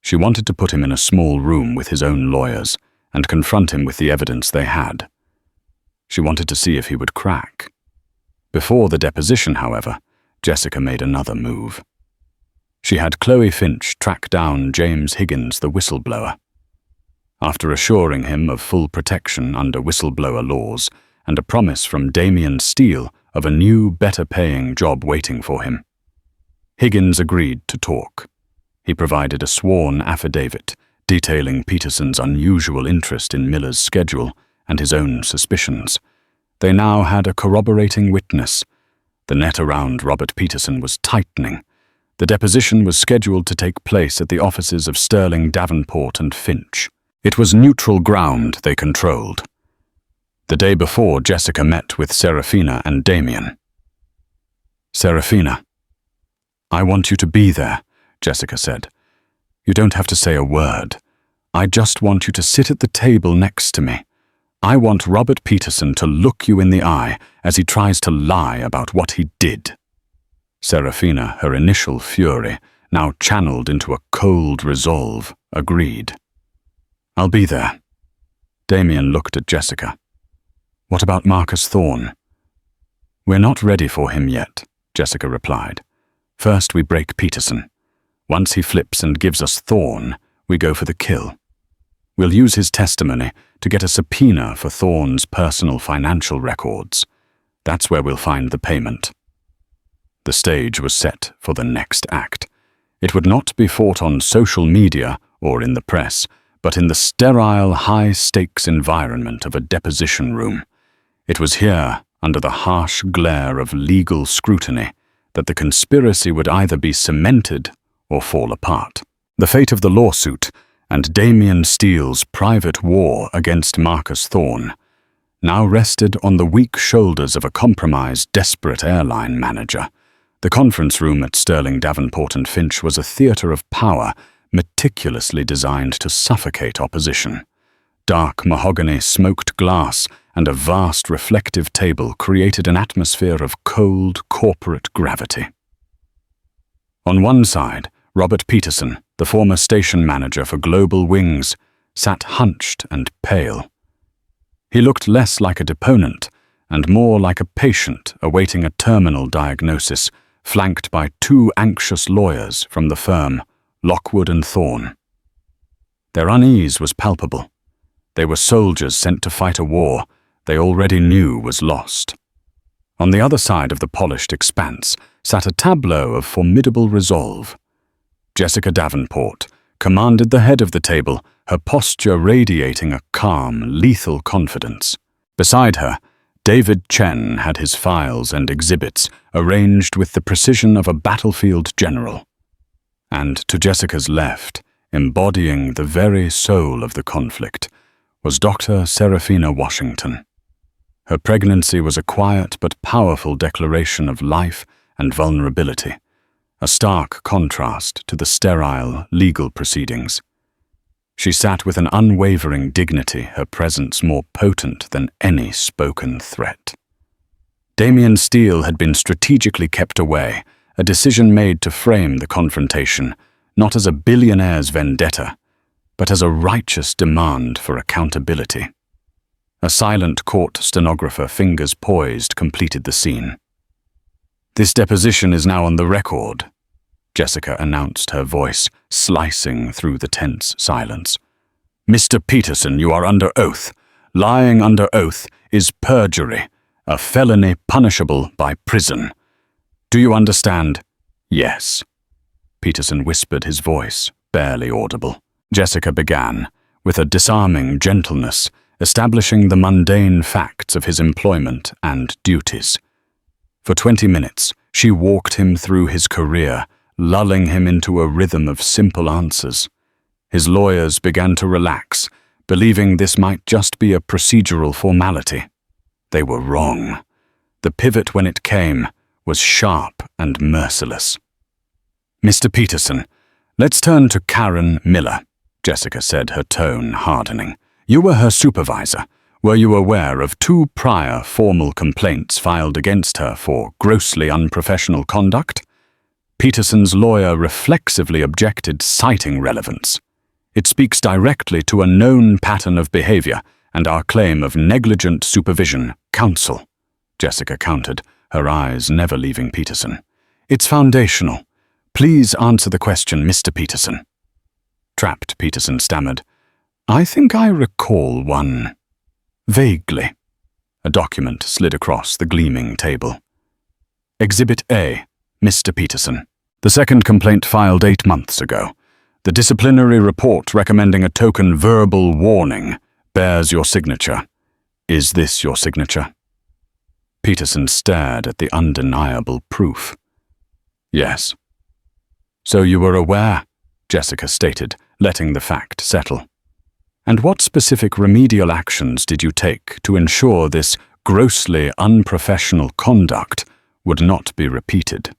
Speaker 1: She wanted to put him in a small room with his own lawyers and confront him with the evidence they had. She wanted to see if he would crack. Before the deposition, however, Jessica made another move. She had Chloe Finch track down James Higgins, the whistleblower. After assuring him of full protection under whistleblower laws and a promise from Damien Steele of a new, better-paying job waiting for him, Higgins agreed to talk. He provided a sworn affidavit detailing Peterson's unusual interest in Miller's schedule and his own suspicions. They now had a corroborating witness. The net around Robert Peterson was tightening. The deposition was scheduled to take place at the offices of Sterling, Davenport and Finch. It was neutral ground they controlled. The day before, Jessica met with Seraphina and Damien. Seraphina. I want you to be there, Jessica said. You don't have to say a word. I just want you to sit at the table next to me. I want Robert Peterson to look you in the eye as he tries to lie about what he did. Seraphina, her initial fury, now channeled into a cold resolve, agreed. I'll be there. Damien looked at Jessica. What about Marcus Thorne? We're not ready for him yet, Jessica replied. First we break Peterson. Once he flips and gives us Thorne, we go for the kill. We'll use his testimony to get a subpoena for Thorne's personal financial records. That's where we'll find the payment. The stage was set for the next act. It would not be fought on social media or in the press, but in the sterile, high-stakes environment of a deposition room. It was here, under the harsh glare of legal scrutiny, that the conspiracy would either be cemented or fall apart. The fate of the lawsuit and Damien Steele's private war against Marcus Thorne now rested on the weak shoulders of a compromised, desperate airline manager. The conference room at Sterling Davenport and Finch was a theater of power meticulously designed to suffocate opposition. Dark mahogany, smoked glass, and a vast reflective table created an atmosphere of cold corporate gravity. On one side, Robert Peterson, the former station manager for Global Wings, sat hunched and pale. He looked less like a deponent and more like a patient awaiting a terminal diagnosis, flanked by two anxious lawyers from the firm, Lockwood and Thorne. Their unease was palpable. They were soldiers sent to fight a war they already knew was lost. On the other side of the polished expanse sat a tableau of formidable resolve. Jessica Davenport commanded the head of the table, her posture radiating a calm, lethal confidence. Beside her, David Chen had his files and exhibits arranged with the precision of a battlefield general. And to Jessica's left, embodying the very soul of the conflict, was Dr. Seraphina Washington. Her pregnancy was a quiet but powerful declaration of life and vulnerability, a stark contrast to the sterile legal proceedings. She sat with an unwavering dignity, her presence more potent than any spoken threat. Damien Steele had been strategically kept away, a decision made to frame the confrontation, not as a billionaire's vendetta, but as a righteous demand for accountability. A silent court stenographer, fingers poised, completed the scene. This deposition is now on the record, Jessica announced, her voice slicing through the tense silence. Mr. Peterson, you are under oath. Lying under oath is perjury, a felony punishable by prison. Do you understand? Yes. Peterson whispered, his voice barely audible. Jessica began, with a disarming gentleness, establishing the mundane facts of his employment and duties. For 20 minutes, she walked him through his career, lulling him into a rhythm of simple answers. His lawyers began to relax, believing this might just be a procedural formality. They were wrong. The pivot, when it came, was sharp and merciless. Mr. Peterson, let's turn to Karen Miller, Jessica said, her tone hardening. You were her supervisor. Were you aware of 2 prior formal complaints filed against her for grossly unprofessional conduct? Peterson's lawyer reflexively objected, citing relevance. It speaks directly to a known pattern of behavior and our claim of negligent supervision, counsel, Jessica countered, her eyes never leaving Peterson. It's foundational. Please answer the question, Mr. Peterson. Trapped, Peterson stammered. I think I recall one. Vaguely. A document slid across the gleaming table. Exhibit A, Mr. Peterson. The second complaint filed 8 months ago. The disciplinary report recommending a token verbal warning bears your signature. Is this your signature? Peterson stared at the undeniable proof. Yes. So you were aware, Jessica stated, letting the fact settle. And what specific remedial actions did you take to ensure this grossly unprofessional conduct would not be repeated.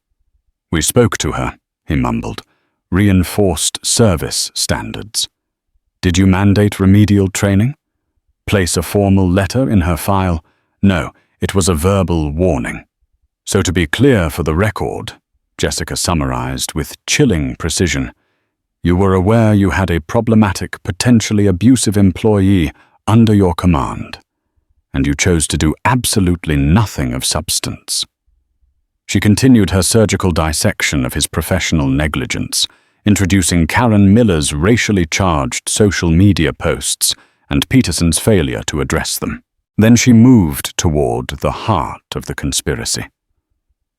Speaker 1: We spoke to her, he mumbled. Reinforced service standards. Did you mandate remedial training? Place a formal letter in her file? No, it was a verbal warning. So to be clear for the record, Jessica summarized with chilling precision, you were aware you had a problematic, potentially abusive employee under your command, and you chose to do absolutely nothing of substance. She continued her surgical dissection of his professional negligence, introducing Karen Miller's racially charged social media posts and Peterson's failure to address them. Then she moved toward the heart of the conspiracy.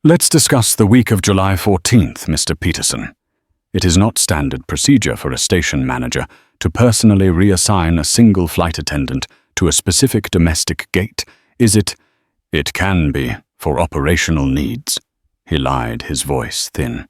Speaker 1: Let's discuss the week of July 14th, Mr. Peterson. It is not standard procedure for a station manager to personally reassign a single flight attendant to a specific domestic gate, is it? It can be, for operational needs. He lied, his voice thin.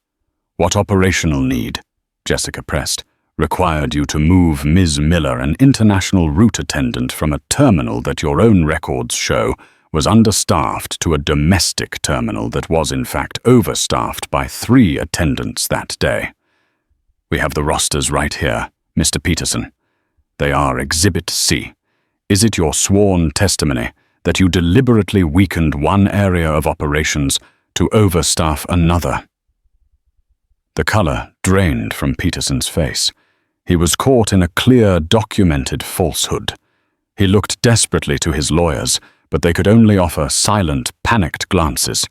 Speaker 1: What operational need? Jessica pressed. Required you to move Ms. Miller, an international route attendant, from a terminal that your own records show was understaffed to a domestic terminal that was in fact overstaffed by 3 attendants that day. We have the rosters right here, Mr. Peterson. They are Exhibit C. Is it your sworn testimony that you deliberately weakened one area of operations to overstaff another? The color drained from Peterson's face. He was caught in a clear, documented falsehood. He looked desperately to his lawyers, but they could only offer silent, panicked glances.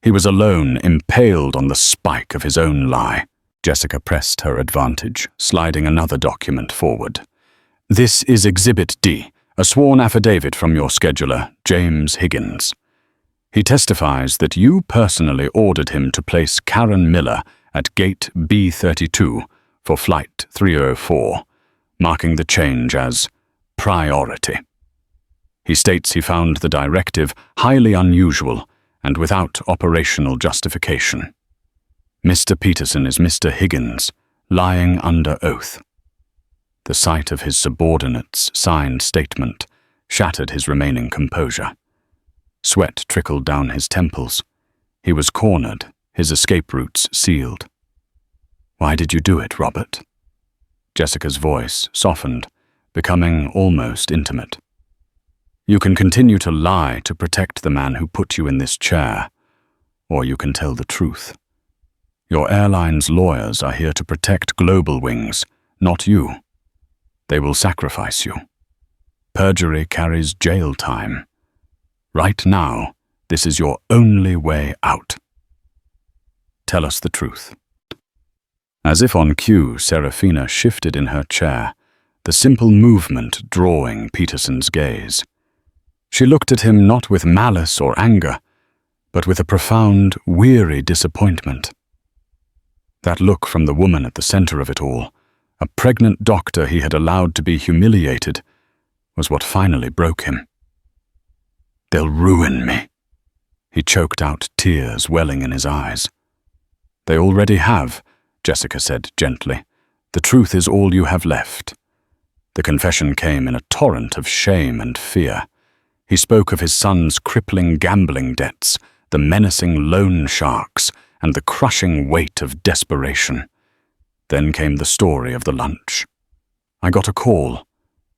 Speaker 1: He was alone, impaled on the spike of his own lie. Jessica pressed her advantage, sliding another document forward. This is Exhibit D, a sworn affidavit from your scheduler, James Higgins. He testifies that you personally ordered him to place Karen Miller at Gate B32 for Flight 304, marking the change as priority. He states he found the directive highly unusual and without operational justification. Mr. Peterson is Mr. Higgins, lying under oath. The sight of his subordinate's signed statement shattered his remaining composure. Sweat trickled down his temples. He was cornered, his escape routes sealed. Why did you do it, Robert? Jessica's voice softened, becoming almost intimate. You can continue to lie to protect the man who put you in this chair, or you can tell the truth. Your airline's lawyers are here to protect Global Wings, not you. They will sacrifice you. Perjury carries jail time. Right now, this is your only way out. Tell us the truth. As if on cue, Seraphina shifted in her chair, the simple movement drawing Peterson's gaze. She looked at him not with malice or anger, but with a profound, weary disappointment. That look from the woman at the center of it all, a pregnant doctor he had allowed to be humiliated, was what finally broke him. They'll ruin me. He choked out, tears welling in his eyes. They already have, Jessica said gently. The truth is all you have left. The confession came in a torrent of shame and fear. He spoke of his son's crippling gambling debts, the menacing loan sharks, and the crushing weight of desperation. Then came the story of the lunch. I got a call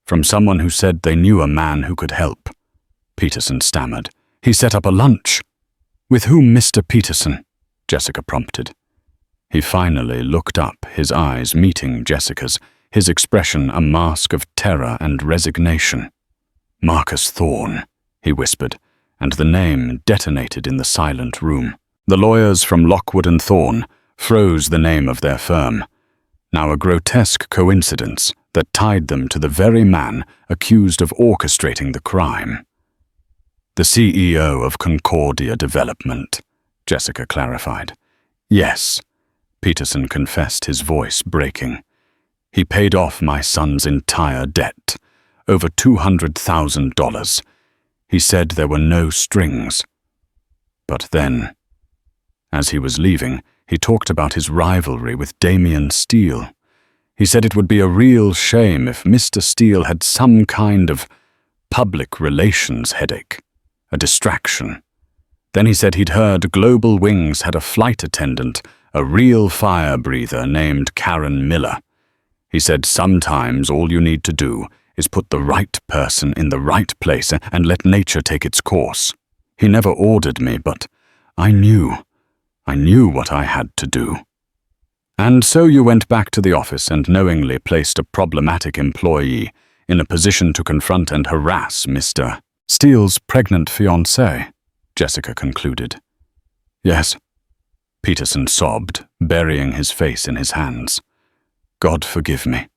Speaker 1: from someone who said they knew a man who could help. Peterson stammered. He set up a lunch. With whom, Mr. Peterson? Jessica prompted. He finally looked up, his eyes meeting Jessica's, his expression a mask of terror and resignation. Marcus Thorne, he whispered, and the name detonated in the silent room. The lawyers from Lockwood and Thorne froze the name of their firm, now a grotesque coincidence that tied them to the very man accused of orchestrating the crime. The CEO of Concordia Development, Jessica clarified. Yes, Peterson confessed, his voice breaking. He paid off my son's entire debt, over $200,000. He said there were no strings. But then, as he was leaving, he talked about his rivalry with Damien Steele. He said it would be a real shame if Mr. Steele had some kind of public relations headache, a distraction. Then he said he'd heard Global Wings had a flight attendant, a real fire breather named Karen Miller. He said sometimes all you need to do is put the right person in the right place and let nature take its course. He never ordered me, but I knew what I had to do. And so you went back to the office and knowingly placed a problematic employee in a position to confront and harass Mr. Steele's pregnant fiancé, Jessica concluded. Yes, Peterson sobbed, burying his face in his hands. God forgive me.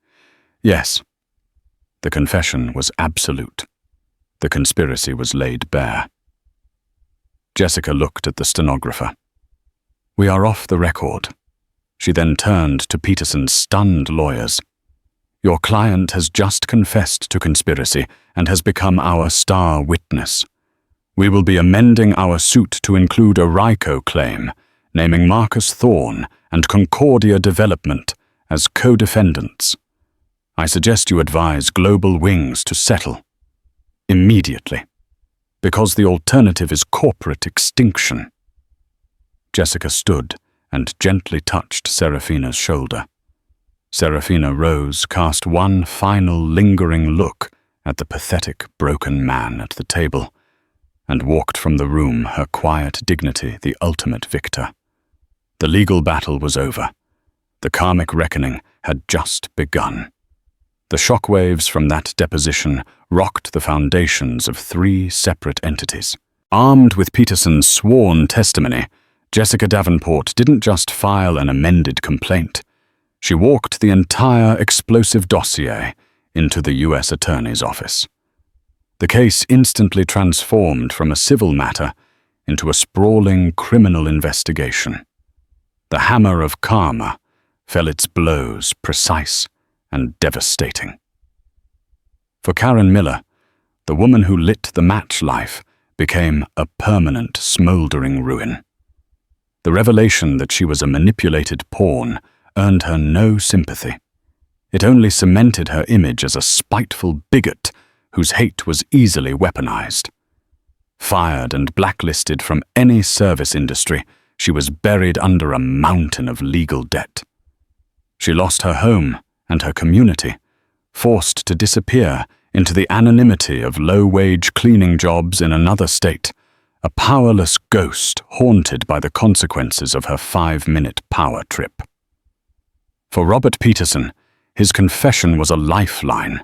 Speaker 1: Yes. The confession was absolute. The conspiracy was laid bare. Jessica looked at the stenographer. We are off the record. She then turned to Peterson's stunned lawyers. Your client has just confessed to conspiracy and has become our star witness. We will be amending our suit to include a RICO claim, naming Marcus Thorne and Concordia Development as co-defendants. I suggest you advise Global Wings to settle immediately, because the alternative is corporate extinction. Jessica stood and gently touched Seraphina's shoulder. Seraphina rose, cast one final lingering look at the pathetic, broken man at the table, and walked from the room, her quiet dignity the ultimate victor. The legal battle was over. The karmic reckoning had just begun. The shockwaves from that deposition rocked the foundations of 3 separate entities. Armed with Peterson's sworn testimony, Jessica Davenport didn't just file an amended complaint. She walked the entire explosive dossier into the U.S. Attorney's office. The case instantly transformed from a civil matter into a sprawling criminal investigation. The hammer of karma fell its blows precise and devastating. For Karen Miller, the woman who lit the match life became a permanent, smoldering ruin. The revelation that she was a manipulated pawn earned her no sympathy. It only cemented her image as a spiteful bigot whose hate was easily weaponized. Fired and blacklisted from any service industry, she was buried under a mountain of legal debt. She lost her home and her community, forced to disappear into the anonymity of low-wage cleaning jobs in another state, a powerless ghost haunted by the consequences of her 5-minute power trip. For Robert Peterson, his confession was a lifeline,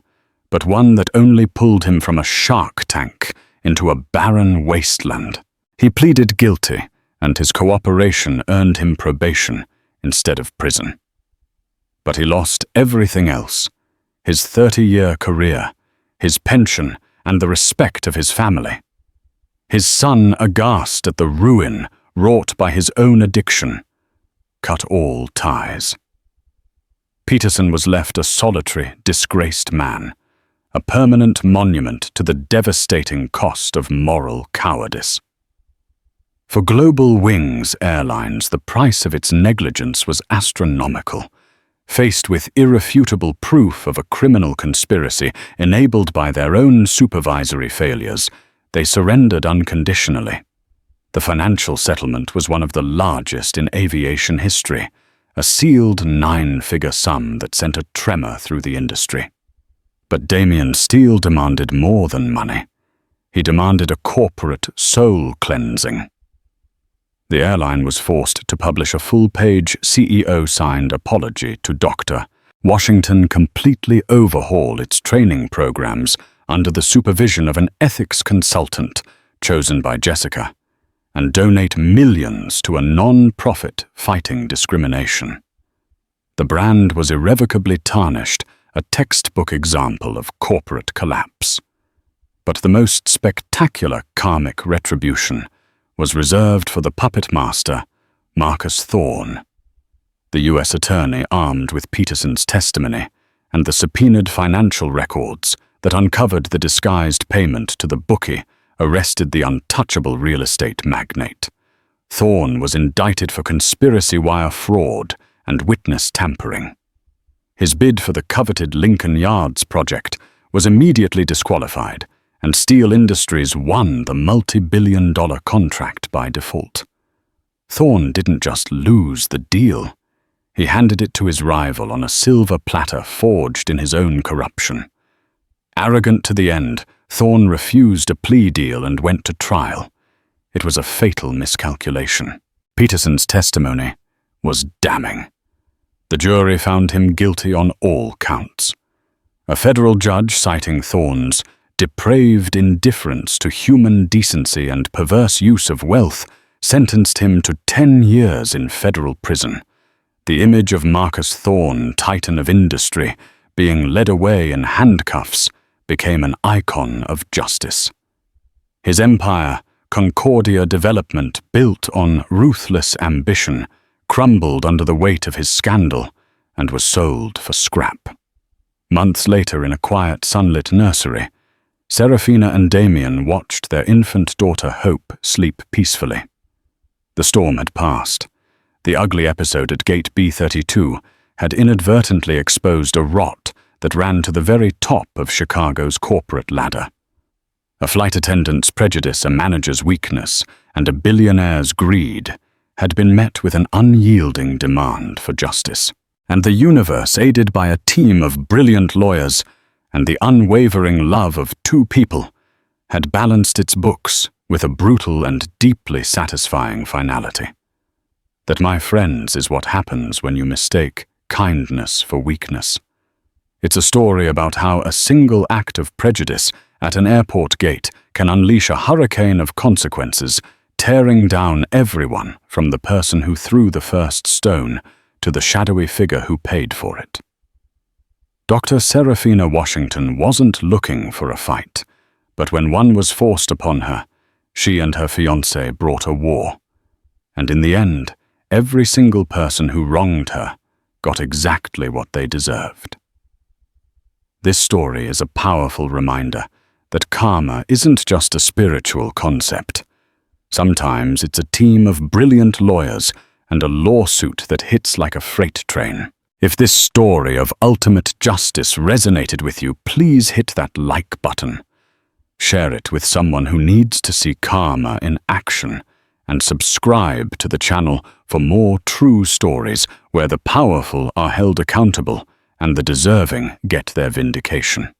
Speaker 1: but one that only pulled him from a shark tank into a barren wasteland. He pleaded guilty, and his cooperation earned him probation instead of prison. But he lost everything else: his 30-year career, his pension, and the respect of his family. His son, aghast at the ruin wrought by his own addiction, cut all ties. Peterson was left a solitary, disgraced man, a permanent monument to the devastating cost of moral cowardice. For Global Wings Airlines, the price of its negligence was astronomical. Faced with irrefutable proof of a criminal conspiracy enabled by their own supervisory failures, they surrendered unconditionally. The financial settlement was one of the largest in aviation history, a sealed 9-figure sum that sent a tremor through the industry. But Damien Steele demanded more than money. He demanded a corporate soul cleansing. The airline was forced to publish a full-page CEO-signed apology to Dr. Washington, completely overhaul its training programs under the supervision of an ethics consultant chosen by Jessica, and donate millions to a non-profit fighting discrimination. The brand was irrevocably tarnished, a textbook example of corporate collapse. But the most spectacular karmic retribution was reserved for the puppet master, Marcus Thorne. The U.S. attorney, armed with Peterson's testimony and the subpoenaed financial records that uncovered the disguised payment to the bookie, arrested the untouchable real estate magnate. Thorne was indicted for conspiracy wire fraud and witness tampering. His bid for the coveted Lincoln Yards project was immediately disqualified, and Steele Industries won the multi-billion-dollar contract by default. Thorne didn't just lose the deal. He handed it to his rival on a silver platter forged in his own corruption. Arrogant to the end, Thorne refused a plea deal and went to trial. It was a fatal miscalculation. Peterson's testimony was damning. The jury found him guilty on all counts. A federal judge, citing Thorne's depraved indifference to human decency and perverse use of wealth, sentenced him to 10 years in federal prison. The image of Marcus Thorne, titan of industry, being led away in handcuffs, became an icon of justice. His empire, Concordia Development, built on ruthless ambition, crumbled under the weight of his scandal and was sold for scrap. Months later, in a quiet, sunlit nursery, Seraphina and Damien watched their infant daughter Hope sleep peacefully. The storm had passed. The ugly episode at Gate B32 had inadvertently exposed a rot that ran to the very top of Chicago's corporate ladder. A flight attendant's prejudice, a manager's weakness, and a billionaire's greed had been met with an unyielding demand for justice. And the universe, aided by a team of brilliant lawyers and the unwavering love of two people, had balanced its books with a brutal and deeply satisfying finality. That, my friends, is what happens when you mistake kindness for weakness. It's a story about how a single act of prejudice at an airport gate can unleash a hurricane of consequences, tearing down everyone from the person who threw the first stone to the shadowy figure who paid for it. Dr. Seraphina Washington wasn't looking for a fight, but when one was forced upon her, she and her fiancé brought a war. And in the end, every single person who wronged her got exactly what they deserved. This story is a powerful reminder that karma isn't just a spiritual concept. Sometimes it's a team of brilliant lawyers and a lawsuit that hits like a freight train. If this story of ultimate justice resonated with you, please hit that like button. Share it with someone who needs to see karma in action, and subscribe to the channel for more true stories where the powerful are held accountable and the deserving get their vindication.